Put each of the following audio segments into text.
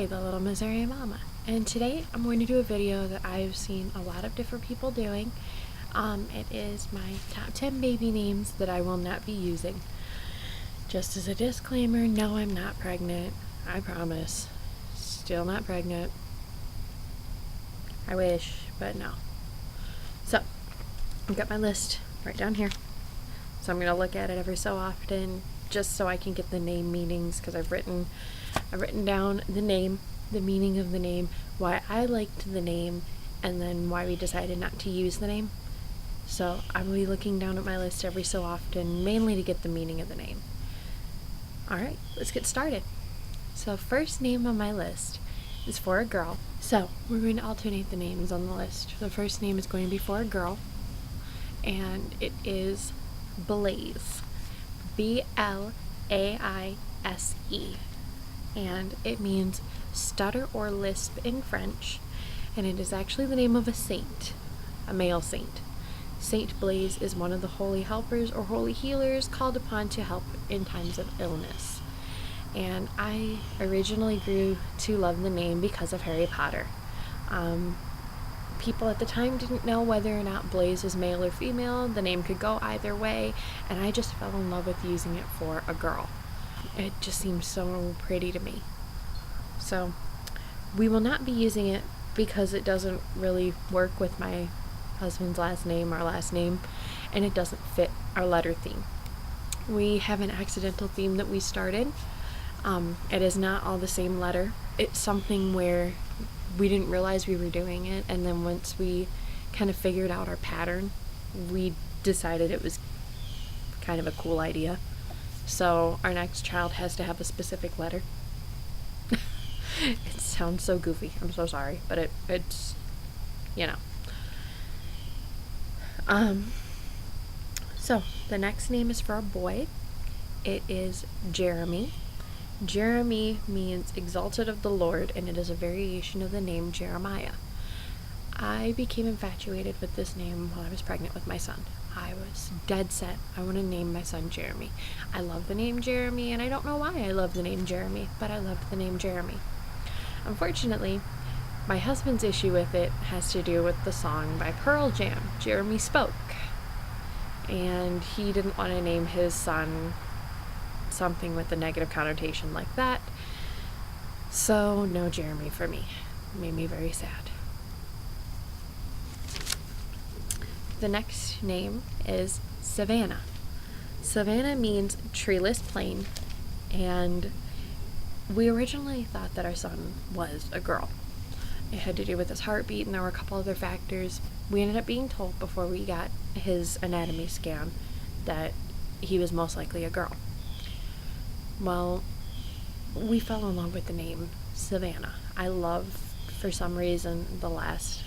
Molly, the Little Missouri Mama, and today I'm going to do a video that I've seen a lot of different people doing. It is my top 10 baby names that I will not be using. Just as a disclaimer, no, I'm not pregnant. I promise. Still not pregnant. I wish, but no. So, I've got my list right down here. So I'm going to look at it every so often just so I can get the name meanings, because I've written down the name, the meaning of the name, why I liked the name, and then why we decided not to use the name. So I will be looking down at my list every so often, mainly to get the meaning of the name. Alright, let's get started. So first name on my list is for a girl. So we're going to alternate the names on the list. The first name is going to be for a girl, and it is Blaise. Blaise. And it means stutter or lisp in French, and it is actually the name of a saint, a male saint. Saint Blaise is one of the holy helpers or holy healers called upon to help in times of illness. And I originally grew to love the name because of Harry Potter. People at the time didn't know whether or not Blaise was male or female. The name could go either way, and I just fell in love with using it for a girl. It just seems so pretty to me. So we will not be using it because it doesn't really work with my husband's last name, our last name, and it doesn't fit our letter theme. We have an accidental theme that we started. It is not all the same letter. It's something where we didn't realize we were doing it, and then once we kind of figured out our pattern, we decided it was kind of a cool idea. So our next child has to have a specific letter. It sounds so goofy. I'm so sorry, but it's, you know. So the next name is for a boy. It is Jeremy. Jeremy means exalted of the Lord, and it is a variation of the name Jeremiah. I became infatuated with this name while I was pregnant with my son. I was dead set. I want to name my son Jeremy. I love the name Jeremy, and I don't know why I love the name Jeremy, but I loved the name Jeremy. Unfortunately, my husband's issue with it has to do with the song by Pearl Jam, Jeremy Spoke. And he didn't want to name his son something with a negative connotation like that. So no Jeremy for me. It made me very sad. The next name is Savannah. Savannah means treeless plain, and we originally thought that our son was a girl. It had to do with his heartbeat, and there were a couple other factors. We ended up being told before we got his anatomy scan that he was most likely a girl. Well, we fell in love with the name Savannah. I love, for some reason, the last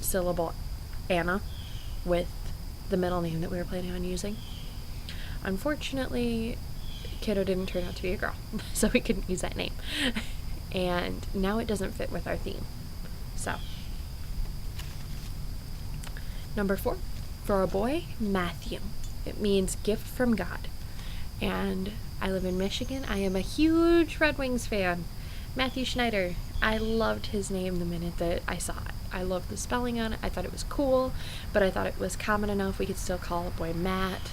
syllable Anna with the middle name that we were planning on using. Unfortunately, Kiddo didn't turn out to be a girl, so we couldn't use that name. And now it doesn't fit with our theme. So, number 4, for a boy, Matthew. It means gift from God. And I live in Michigan. I am a huge Red Wings fan. Matthew Schneider. I loved his name the minute that I saw it. I loved the spelling on it. I thought it was cool, but I thought it was common enough we could still call a boy Matt.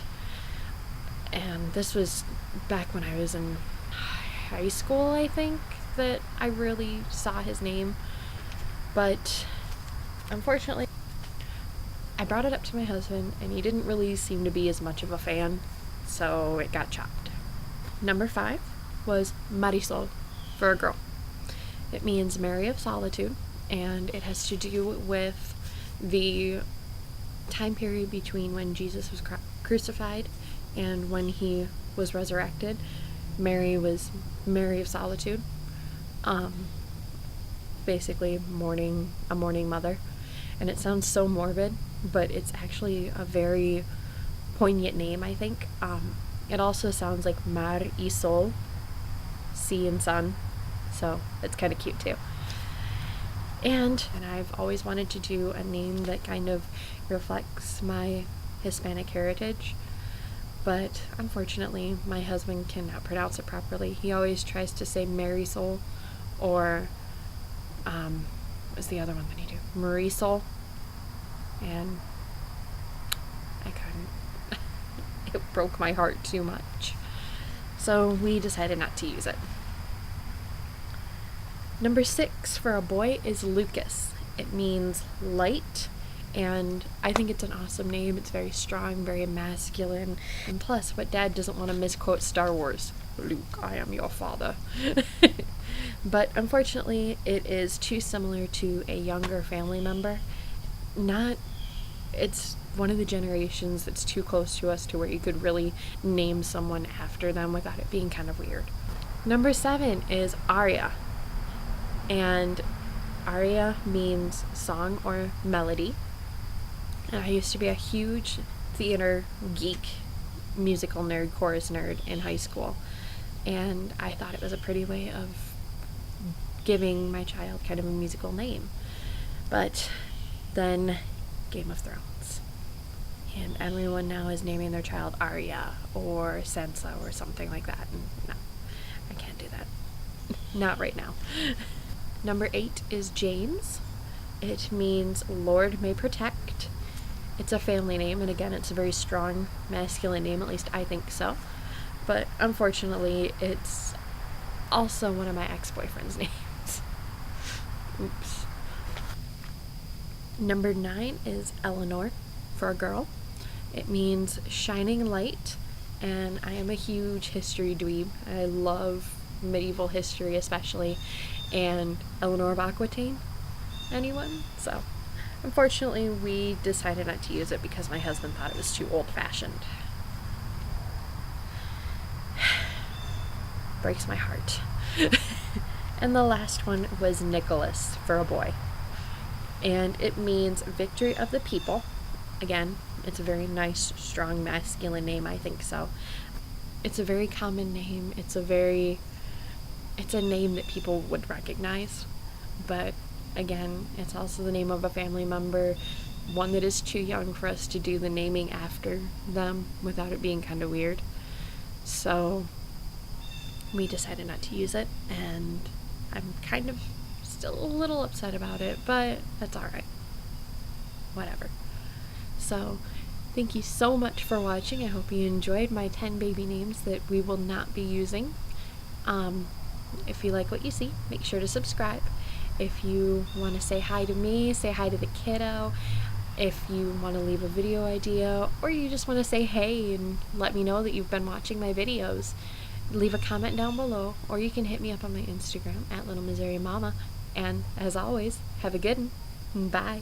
And this was back when I was in high school, I think, that I really saw his name. But unfortunately, I brought it up to my husband, and he didn't really seem to be as much of a fan, so it got chopped. Number 5 was Marisol, for a girl. It means Mary of Solitude, and it has to do with the time period between when Jesus was crucified and when he was resurrected. Mary was Mary of Solitude. Basically a mourning mother. And it sounds so morbid, but it's actually a very poignant name, I think. It also sounds like Mar y Sol, sea and sun, so it's kind of cute too. And I've always wanted to do a name that kind of reflects my Hispanic heritage, but unfortunately my husband cannot pronounce it properly. He always tries to say Marisol or What was the other one that he did? Marisol. And I couldn't. It broke my heart too much. So we decided not to use it. Number 6 for a boy is Lucas. It means light, and I think it's an awesome name. It's very strong, very masculine, and plus, what dad doesn't want to misquote Star Wars? Luke, I am your father. But unfortunately, it is too similar to a younger family member. It's one of the generations that's too close to us to where you could really name someone after them without it being kind of weird. Number 7 is Aria. And aria means song or melody. And I used to be a huge theater geek, musical nerd, chorus nerd in high school. And I thought it was a pretty way of giving my child kind of a musical name. But then Game of Thrones. And everyone now is naming their child Arya or Sansa or something like that. And no, I can't do that. Not right now. Number 8 is James. It means Lord may protect. It's a family name, and again, it's a very strong masculine name, at least I think so. But unfortunately, it's also one of my ex-boyfriend's names. Oops. Number 9 is Eleanor for a girl. It means shining light, and I am a huge history dweeb. I love medieval history especially, and Eleanor of Aquitaine. Anyone? So unfortunately we decided not to use it because my husband thought it was too old-fashioned. Breaks my heart. And the last one was Nicholas for a boy, and it means victory of the people. Again, it's a very nice, strong, masculine name, I think so. It's a very common name. It's a name that people would recognize, but again, it's also the name of a family member, one that is too young for us to do the naming after them without it being kind of weird. So we decided not to use it, and I'm kind of still a little upset about it, but that's alright. Whatever. So thank you so much for watching. I hope you enjoyed my 10 baby names that we will not be using. If you like what you see, make sure to subscribe. If you want to say hi to me, say hi to the kiddo. If you want to leave a video idea, or you just want to say hey and let me know that you've been watching my videos, leave a comment down below, or you can hit me up on my Instagram at Little Missouri Mama. And as always, have a good one. Bye.